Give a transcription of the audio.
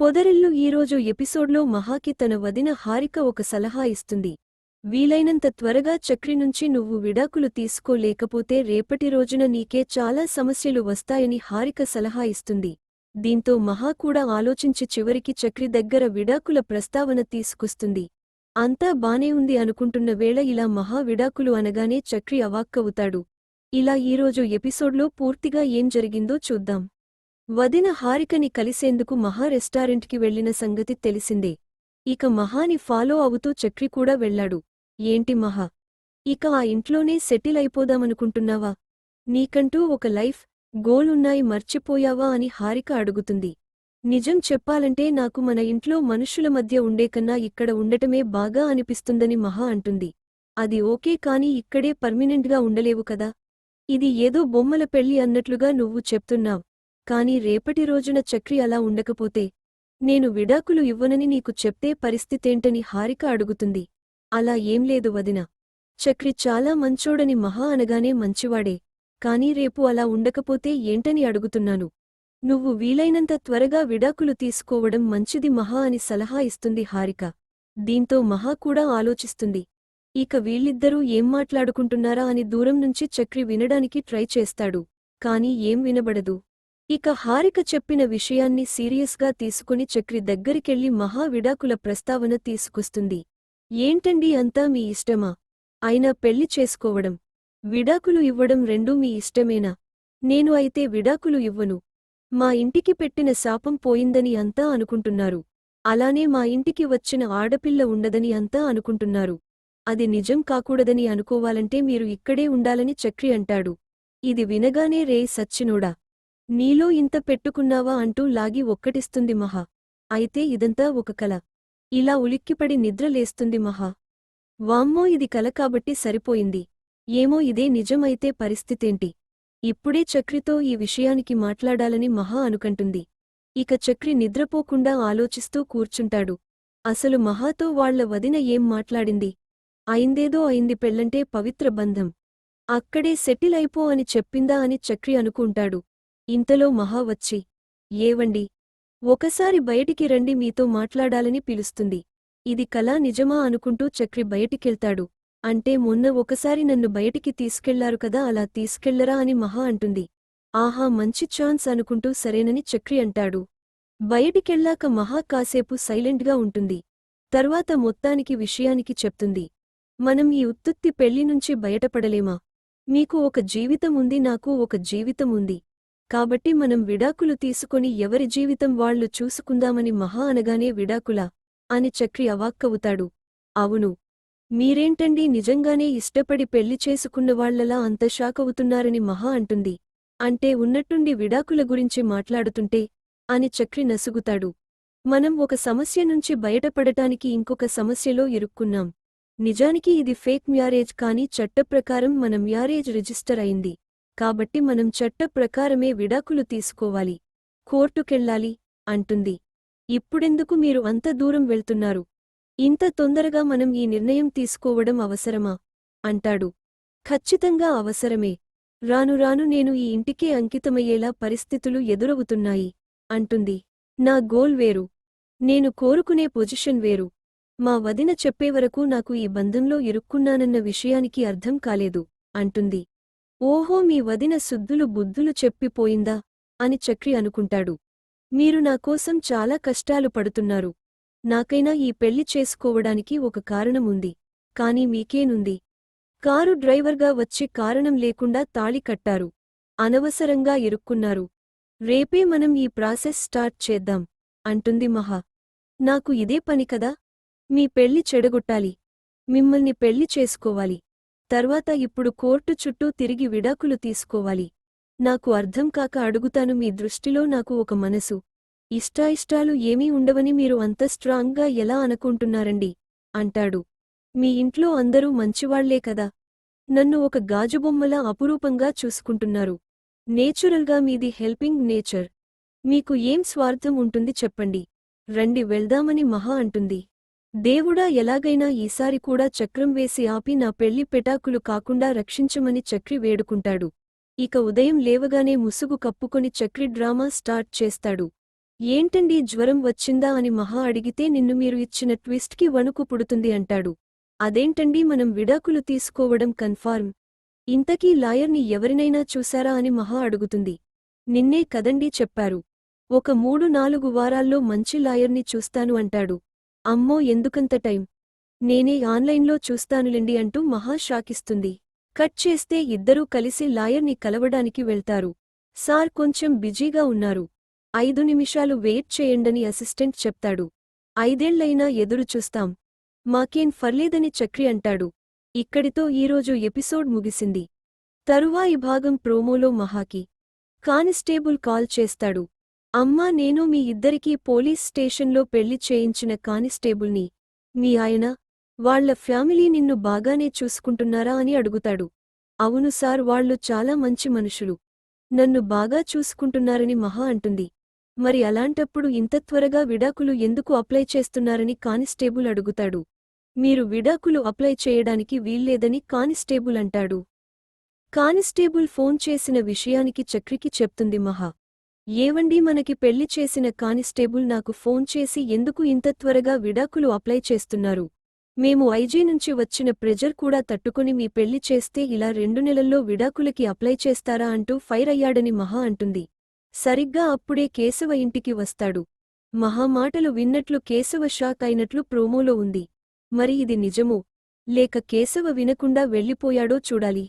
పొదరిల్లు ఈరోజు ఎపిసోడ్లో మహాకి తన వదిన హారిక ఒక సలహా ఇస్తుంది. వీలైనంత త్వరగా చక్రి నుంచి నువ్వు విడాకులు తీసుకోలేకపోతే రేపటి రోజున నీకే చాలా సమస్యలు వస్తాయని హారిక సలహా ఇస్తుంది. దీంతో మహా కూడా ఆలోచించి చివరికి చక్రి దగ్గర విడాకుల ప్రస్తావన తీసుకొస్తుంది. అంతా బానే ఉంది అనుకుంటున్న వేళ ఇలా మహా విడాకులు అనగానే చక్రి అవాక్కవుతాడు. ఇలా ఈరోజు ఎపిసోడ్లో పూర్తిగా ఏం జరిగిందో చూద్దాం. వదిన హారికని కలిసేందుకు మహా రెస్టారెంట్కి వెళ్లిన సంగతి తెలిసిందే. ఇక మహాని ఫాలో అవుతూ చక్రి కూడా వెళ్లాడు. ఏంటి మహా, ఇక ఆ ఇంట్లోనే సెటిల్ అయిపోదామనుకుంటున్నావా? నీకంటూ ఒక లైఫ్ గోల్ ఉన్నాయి, మర్చిపోయావా అని హారిక అడుగుతుంది. నిజం చెప్పాలంటే నాకు మన ఇంట్లో మనుషుల మధ్య ఉండేకన్నా ఇక్కడ ఉండటమే బాగా అనిపిస్తుందని మహా అంటుంది. అది ఓకే, కాని ఇక్కడే పర్మినెంట్గా ఉండలేవు కదా. ఇది ఏదో బొమ్మల పెళ్లి అన్నట్లుగా నువ్వు చెప్తున్నావ్. కాని రేపటి రోజున చక్రి అలా ఉండకపోతే నేను విడాకులు ఇవ్వనని నీకు చెప్తే పరిస్థితేంటని హారిక అడుగుతుంది. అలా ఏం లేదు వదినా, చక్రి చాలా మంచోడని మహా అనగానే మంచివాడే, కానీ రేపు అలా ఉండకపోతే ఏంటని అడుగుతున్నాను. నువ్వు వీలైనంత త్వరగా విడాకులు తీసుకోవడం మంచిది మహా అని సలహా ఇస్తుంది హారిక. దీంతో మహా కూడా ఆలోచిస్తుంది. ఇక వీళ్ళిద్దరూ ఏం మాట్లాడుకుంటున్నారా అని దూరం నుంచి చక్రి వినడానికి ట్రై చేస్తాడు. కాని ఏం వినబడదు. ఇక హారిక చెప్పిన విషయాన్ని సీరియస్గా తీసుకుని చక్రి దగ్గరికెళ్లి మహా విడాకుల ప్రస్తావన తీసుకొస్తుంది. ఏంటండీ అంతా మీ ఇష్టమా? అయినా పెళ్లి చేసుకోవడం, విడాకులు ఇవ్వడం రెండూ మీ ఇష్టమేనా? నేను అయితే విడాకులు ఇవ్వను. మా ఇంటికి పెట్టిన శాపం పోయిందని అంతా అనుకుంటున్నారు. అలానే మా ఇంటికి వచ్చిన ఆడపిల్ల ఉండదని అంతా అనుకుంటున్నారు. అది నిజం కాకూడదని అనుకోవాలంటే మీరు ఇక్కడే ఉండాలని చక్రి అంటాడు. ఇది వినగానే రేయ్ సచ్చినోడా, నీలో ఇంత పెట్టుకున్నావా అంటూ లాగి ఒక్కటిస్తుంది మహా. అయితే ఇదంతా ఒక కల. ఇలా ఉలిక్కిపడి నిద్రలేస్తుంది మహా. వామ్మో, ఇది కల కాబట్టి సరిపోయింది. ఏమో ఇదే నిజమైతే పరిస్థితేంటి? ఇప్పుడే చక్రితో ఈ విషయానికి మాట్లాడాలని మహా అనుకంటుంది. ఇక చక్రి నిద్రపోకుండా ఆలోచిస్తూ కూర్చుంటాడు. అసలు మహాతో వాళ్ల వదిన ఏం మాట్లాడింది? అయిందేదో అయింది, పెళ్లంటే పవిత్ర బంధం. అక్కడే సెటిల్ అయిపో అని చెప్పిందా అని చక్రి అనుకుంటాడు. ఇంతలో మహా వచ్చి, ఏవండి, ఒకసారి బయటికి రండి, మీతో మాట్లాడాలని పిలుస్తుంది. ఇది కలా నిజమా అనుకుంటూ చక్రి బయటికెళ్తాడు. అంటే మొన్న ఒకసారి నన్ను బయటికి తీసుకెళ్లారు కదా, అలా తీసుకెళ్లరా అని మహా అంటుంది. ఆహా, మంచి ఛాన్స్ అనుకుంటూ సరేనని చక్రి అంటాడు. బయటికెళ్లాక మహా కాసేపు సైలెంట్గా ఉంటుంది. తర్వాత మొత్తానికి విషయానికి చెప్తుంది. మనం ఈ ఉత్తుత్తి పెళ్లి నుంచి బయటపడలేమా? మీకు ఒక జీవితం ఉంది, నాకు ఒక జీవితం ఉంది. కాబట్టి మనం విడాకులు తీసుకొని ఎవరి జీవితం వాళ్లు చూసుకుందామని మహా అనగానే విడాకులా అని చక్రి అవాక్కవుతాడు. అవును, మీరేంటండీ నిజంగానే ఇష్టపడి పెళ్లి చేసుకున్నవాళ్లలా అంత షాకవుతున్నారని మహా అంటుంది. అంటే ఉన్నట్టుండి విడాకుల గురించి మాట్లాడుతుంటే అని చక్రి నసుగుతాడు. మనం ఒక సమస్య నుంచి బయటపడటానికి ఇంకొక సమస్యలో ఇరుక్కున్నాం. నిజానికి ఇది ఫేక్ మ్యారేజ్, కానీ చట్టప్రకారం మన మ్యారేజ్ రిజిస్టర్ అయింది. కాబట్టి మనం చట్ట ప్రకారమే విడాకులు తీసుకోవాలి, కోర్టుకెళ్ళాలి అంటుంది. ఇప్పుడెందుకు మీరు అంత దూరం వెళ్తున్నారు? ఇంత తొందరగా మనం ఈ నిర్ణయం తీసుకోవడం అవసరమా? అంటాడు. ఖచ్చితంగా అవసరమే. రాను రాను నేను ఈ ఇంటికే అంకితమయ్యేలా పరిస్థితులు ఎదురవుతున్నాయి అంటుంది. నా గోల్ వేరు, నేను కోరుకునే పొజిషన్ వేరు. మా వదిన చెప్పేవరకు నాకు ఈ బంధంలో ఇరుక్కున్నానన్న విషయానికి అర్థం కాలేదు అంటుంది. ఓహో, మీ వదిన సుద్దులు బుద్ధులు చెప్పిపోయిందా అని చక్రి అనుకుంటాడు. మీరు నాకోసం చాలా కష్టాలు పడుతున్నారు. నాకైనా ఈ పెళ్లి చేసుకోవడానికి ఒక కారణముంది. కాని మీకేనుంది? కారు డ్రైవర్గా వచ్చి కారణం లేకుండా తాళి కట్టారు. అనవసరంగా ఇరుక్కున్నారు. రేపే మనం ఈ ప్రాసెస్ స్టార్ట్ చేద్దాం అంటుంది మహా. నాకు ఇదే పని కదా. మీ పెళ్లి చెడగొట్టాలి, మిమ్మల్ని పెళ్లి చేసుకోవాలి. తర్వాత ఇప్పుడు కోర్టు చుట్టూ తిరిగి విడాకులు తీసుకోవాలి. నాకు అర్థం కాక అడుగుతాను, మీ దృష్టిలో నాకు ఒక మనసు, ఇష్టాయిష్టాలు ఏమీ ఉండవని మీరు అంత స్ట్రాంగ్గా ఎలా అనుకుంటున్నారండి అంటాడు. మీ ఇంట్లో అందరూ మంచివాళ్లే కదా. నన్ను ఒక గాజుబొమ్మలా అపురూపంగా చూసుకుంటున్నారు. నేచురల్గా మీది హెల్పింగ్ నేచర్. మీకు ఏం స్వార్థం ఉంటుంది చెప్పండి. రండి వెళ్దామని మహా అంటుంది. దేవుడా, ఎలాగైనా ఈసారి కూడా చక్రం వేసి ఆపి నా పెళ్లి పెటాకులు కాకుండా రక్షించమని చక్రి వేడుకుంటాడు. ఇక ఉదయం లేవగానే ముసుగు కప్పుకొని చక్రి డ్రామా స్టార్ట్ చేస్తాడు. ఏంటండీ జ్వరం వచ్చిందా అని మహా అడిగితే నిన్ను మీరు ఇచ్చిన ట్విస్ట్కి వణుకు పుడుతుంది అంటాడు. అదేంటండీ మనం విడాకులు తీసుకోవడం కన్ఫర్మ్. ఇంతకీ లాయర్ని ఎవరినైనా చూశారా అని మహా అడుగుతుంది. నిన్నే కదండీ చెప్పారు. ఒక 3-4 వారాల్లో మంచి లాయర్ని చూస్తాను అంటాడు. అమ్మో ఎందుకంత టైం? నేనే ఆన్లైన్లో చూస్తానులెండి అంటూ మహా షాకిస్తుంది. కట్ చేస్తే ఇద్దరూ కలిసి లాయర్ని కలవడానికి వెళ్తారు. సార్ కొంచెం బిజీగా ఉన్నారు. 5 నిమిషాలు వెయిట్ చేయండని అసిస్టెంట్ చెప్తాడు. 5 ఏళ్లైనా ఎదురు చూస్తాం. మాకేం ఫర్లేదని చక్రి అంటాడు. ఇక్కడితో ఈరోజు ఎపిసోడ్ ముగిసింది. తరువాయి భాగం ప్రోమోలో మహాకి కానిస్టేబుల్ కాల్ చేస్తాడు. అమ్మా నేను మీ ఇద్దరికీ పోలీస్ స్టేషన్లో పెళ్లి చేయించిన కానిస్టేబుల్ని. మీ ఆయన, వాళ్ల ఫ్యామిలీ నిన్ను బాగానే చూసుకుంటున్నారా అని అడుగుతాడు. అవును సార్ వాళ్లు చాలా మంచి మనుషులు. నన్ను బాగా చూసుకుంటున్నారని మహా అంటుంది. మరి అలాంటప్పుడు ఇంత త్వరగా విడాకులు ఎందుకు అప్లై చేస్తున్నారని కానిస్టేబుల్ అడుగుతాడు. మీరు విడాకులు అప్లై చేయడానికి వీల్లేదని కానిస్టేబుల్ అంటాడు. కానిస్టేబుల్ ఫోన్ చేసిన విషయానికి చక్రికి చెప్తుంది మహా. ఏవండీ మనకి పెళ్లి చేసిన కానిస్టేబుల్ నాకు ఫోన్ చేసి ఎందుకు ఇంత త్వరగా విడాకులు అప్లై చేస్తున్నారు? మేము ఐజీ నుంచి వచ్చిన ప్రెజర్ కూడా తట్టుకొని మీ పెళ్లి చేస్తే ఇలా 2 నెలల్లో విడాకులకి అప్లై చేస్తారా అంటూ ఫైర్ అయ్యాడని మహా అంటుంది. సరిగ్గా అప్పుడే కేశవ ఇంటికి వస్తాడు. మహా మాటలు విన్నట్లు కేశవ షాక్ అయినట్లు ప్రోమోలో ఉంది. మరి ఇది నిజమో లేక కేశవ వినకుండా వెళ్ళిపోయాడో చూడాలి.